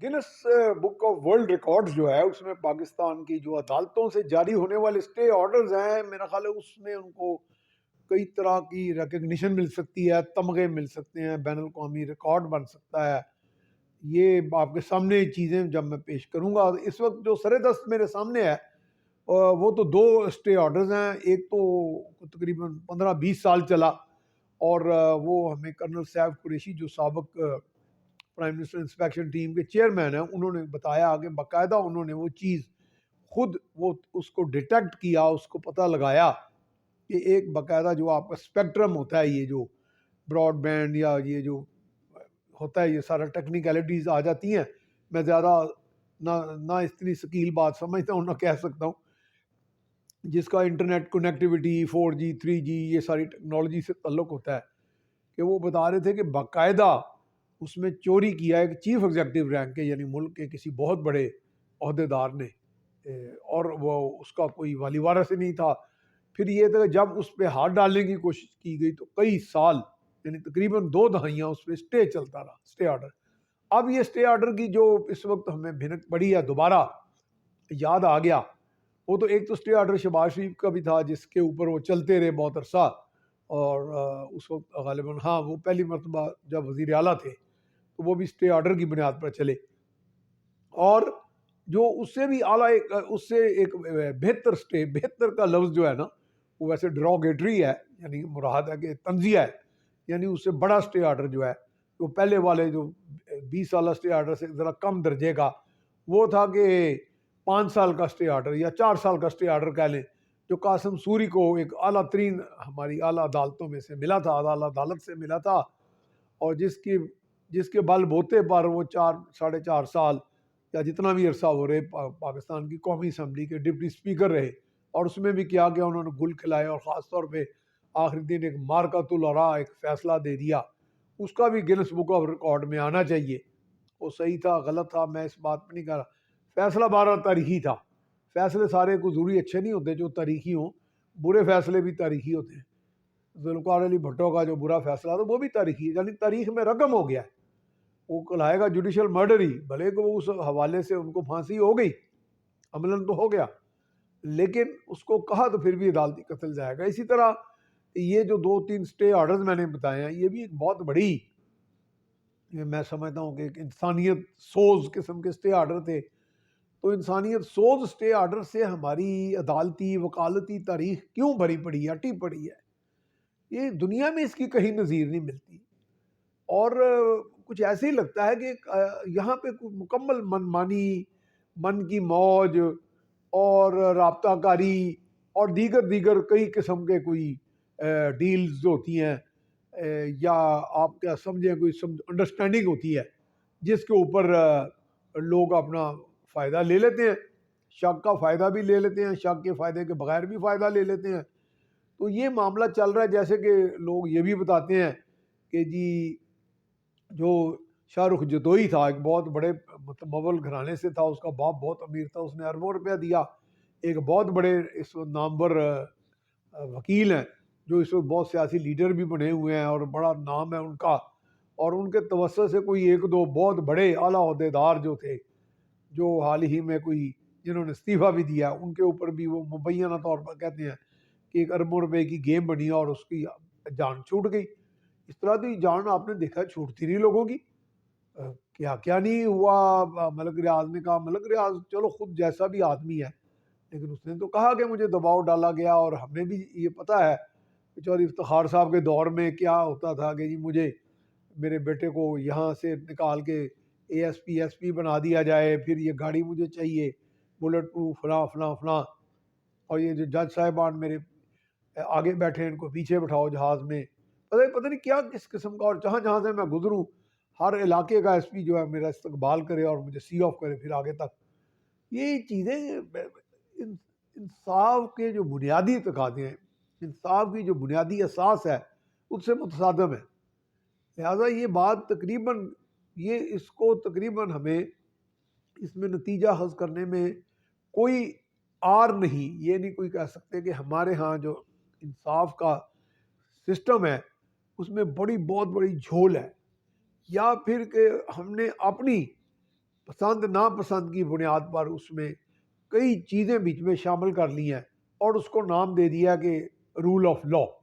Guns book of world records جو ہے اس میں پاکستان کی جو عدالتوں سے جاری ہونے والے اسٹے آرڈرز ہیں، میرا خیال ہے اس میں ان کو کئی طرح کی ریکگنیشن مل سکتی ہے، تمغے مل سکتے ہیں، بین الاقوامی ریکارڈ بن سکتا ہے۔ یہ آپ کے سامنے یہ چیزیں جب میں پیش کروں گا، اس وقت جو سر دست میرے سامنے ہے وہ تو دو اسٹے آرڈرز ہیں۔ ایک تو تقریباً 15-20 سال چلا، اور وہ ہمیں کرنل سیف قریشی جو سابق پرائم منسٹر انسپیکشن ٹیم کے چیئرمین ہیں، انہوں نے بتایا کہ باقاعدہ انہوں نے وہ چیز خود وہ اس کو ڈیٹیکٹ کیا، اس کو پتہ لگایا کہ ایک باقاعدہ جو آپ کا اسپیکٹرم ہوتا ہے، یہ جو براڈ بینڈ یا یہ جو ہوتا ہے، یہ سارا ٹیکنیکلٹیز آ جاتی ہیں۔ میں زیادہ نہ اتنی ثقیل بات سمجھتا ہوں، نہ کہہ سکتا ہوں، جس کا انٹرنیٹ کنیکٹیوٹی 4G 3G یہ ساری ٹیکنالوجی سے تعلق ہوتا ہے، کہ وہ بتا رہے تھے کہ باقاعدہ اس میں چوری کیا ہے کہ چیف ایگزیکٹو رینک کے، یعنی ملک کے کسی بہت بڑے عہدیدار نے، اور وہ اس کا کوئی والی وارث ہی نہیں تھا۔ پھر یہ تھا کہ جب اس پہ ہاتھ ڈالنے کی کوشش کی گئی تو کئی سال، یعنی تقریباً 2 دہائیاں اس پہ اسٹے چلتا رہا، اسٹے آرڈر۔ اب یہ اسٹے آرڈر کی جو اس وقت ہمیں بھنک پڑی ہے، دوبارہ یاد آ گیا، وہ تو ایک تو اسٹے آرڈر شہباز شریف کا بھی تھا جس کے اوپر وہ چلتے رہے بہت عرصہ، اور اس وقت غالباً ہاں وہ پہلی مرتبہ جب وزیر اعلیٰ تھے تو وہ بھی اسٹے آرڈر کی بنیاد پر چلے، اور جو اس سے بھی اعلیٰ اس سے ایک بہتر اسٹے، بہتر کا لفظ جو ہے نا وہ ویسے ڈراگیٹری ہے، یعنی مراد ہے کہ تنزیہ ہے، یعنی اس سے بڑا اسٹے آرڈر جو ہے، وہ پہلے والے جو 20 سالہ اسٹے آرڈر سے ذرا کم درجے کا، وہ تھا کہ 5 سال کا اسٹے آرڈر یا 4 سال کا اسٹے آرڈر کہہ لیں، جو قاسم سوری کو ایک اعلیٰ ترین ہماری اعلیٰ عدالتوں میں سے ملا تھا، اعلیٰ عدالت سے ملا تھا، اور جس کے بل بوتے پر وہ 4 ساڑھے 4 سال یا جتنا بھی عرصہ ہو رہے پاکستان کی قومی اسمبلی کے ڈپٹی اسپیکر رہے، اور اس میں بھی کیا کہ انہوں نے گل کھلائے، اور خاص طور پہ آخری دن ایک مارکۃ الآراء ایک فیصلہ دے دیا، اس کا بھی گنس بک آف ریکارڈ میں آنا چاہیے۔ وہ صحیح تھا غلط تھا میں اس بات پہ نہیں کہہ رہا، فیصلہ بہرحال تاریخی تھا۔ فیصلے سارے کو ضروری اچھے نہیں ہوتے جو تاریخی ہوں، برے فیصلے بھی تاریخی ہوتے ہیں۔ ذوالفقار علی بھٹو کا جو برا فیصلہ تھا وہ بھی تاریخی ہے، یعنی تاریخ میں رقم ہو گیا ہے، وہ کہلائے گا جوڈیشل مرڈر ہی، بھلے کہ وہ اس حوالے سے ان کو پھانسی ہو گئی، عملاً تو ہو گیا، لیکن اس کو کہا تو پھر بھی عدالتی قتل جائے گا۔ اسی طرح یہ جو 2-3 اسٹے آرڈرز میں نے بتائے ہیں، یہ بھی ایک بہت بڑی، میں سمجھتا ہوں کہ ایک انسانیت سوز قسم کے اسٹے آرڈر تھے۔ تو انسانیت سوز اسٹے آرڈر سے ہماری عدالتی وکالتی تاریخ کیوں بھری پڑی ہے، اٹی پڑی ہے؟ یہ دنیا میں اس کی کہیں نظیر نہیں ملتی، اور کچھ ایسے ہی لگتا ہے کہ یہاں پہ مکمل منمانی، من کی موج اور رابطہ کاری اور دیگر کئی قسم کے کوئی ڈیلز جو ہوتی ہیں، یا آپ کیا سمجھیں کوئی انڈرسٹینڈنگ ہوتی ہے جس کے اوپر لوگ اپنا فائدہ لے لیتے ہیں، شک کا فائدہ بھی لے لیتے ہیں، شک کے فائدے کے بغیر بھی فائدہ لے لیتے ہیں۔ تو یہ معاملہ چل رہا ہے، جیسے کہ لوگ یہ بھی بتاتے ہیں کہ جی جو شاہ رخ جدوئی تھا، ایک بہت بڑے مغل گھرانے سے تھا، اس کا باپ بہت امیر تھا، اس نے اربوں روپیہ دیا، ایک بہت بڑے اس وقت نامور وکیل ہیں جو اس وقت بہت سیاسی لیڈر بھی بنے ہوئے ہیں اور بڑا نام ہے ان کا، اور ان کے توسط سے کوئی 1-2 بہت بڑے اعلیٰ عہدیدار جو تھے، جو حال ہی میں کوئی جنہوں نے استعفیٰ بھی دیا، ان کے اوپر بھی وہ مبینہ طور پر کہتے ہیں کہ 1 ارب روپے کی گیم بنی اور اس کی جان چھوٹ گئی۔ اس طرح کی جان آپ نے دیکھا چھوٹتی نہیں لوگوں کی، کیا نہیں ہوا۔ ملک ریاض نے کہا، ملک ریاض چلو خود جیسا بھی آدمی ہے، لیکن اس نے تو کہا کہ مجھے دباؤ ڈالا گیا، اور ہمیں بھی یہ پتہ ہے کہ چودھری افتخار صاحب کے دور میں کیا ہوتا تھا کہ جی مجھے میرے بیٹے کو یہاں سے نکال کے ایس پی بنا دیا جائے، پھر یہ گاڑی مجھے چاہیے بلٹ پروف فلاں فلاں فلاں، اور یہ جو جج صاحبان میرے آگے بیٹھے ان کو پیچھے بٹھاؤ جہاز میں، پتہ نہیں کیا کس قسم کا، اور جہاں جہاں سے میں گزروں ہر علاقے کا ایس پی جو ہے میرا استقبال کرے اور مجھے سی آف کرے پھر آگے تک۔ یہ چیزیں انصاف کے جو بنیادی تقاضے ہیں، انصاف کی جو بنیادی اساس ہے، اس سے متصادم ہے۔ لہٰذا یہ بات تقریباً اس کو تقریباً ہمیں اس میں نتیجہ حاصل کرنے میں کوئی آر نہیں، یہ نہیں کوئی کہہ سکتے کہ ہمارے ہاں جو انصاف کا سسٹم ہے اس میں بہت بڑی جھول ہے، یا پھر کہ ہم نے اپنی پسند ناپسند کی بنیاد پر اس میں کئی چیزیں بیچ میں شامل کر لی ہیں اور اس کو نام دے دیا کہ رول آف لا.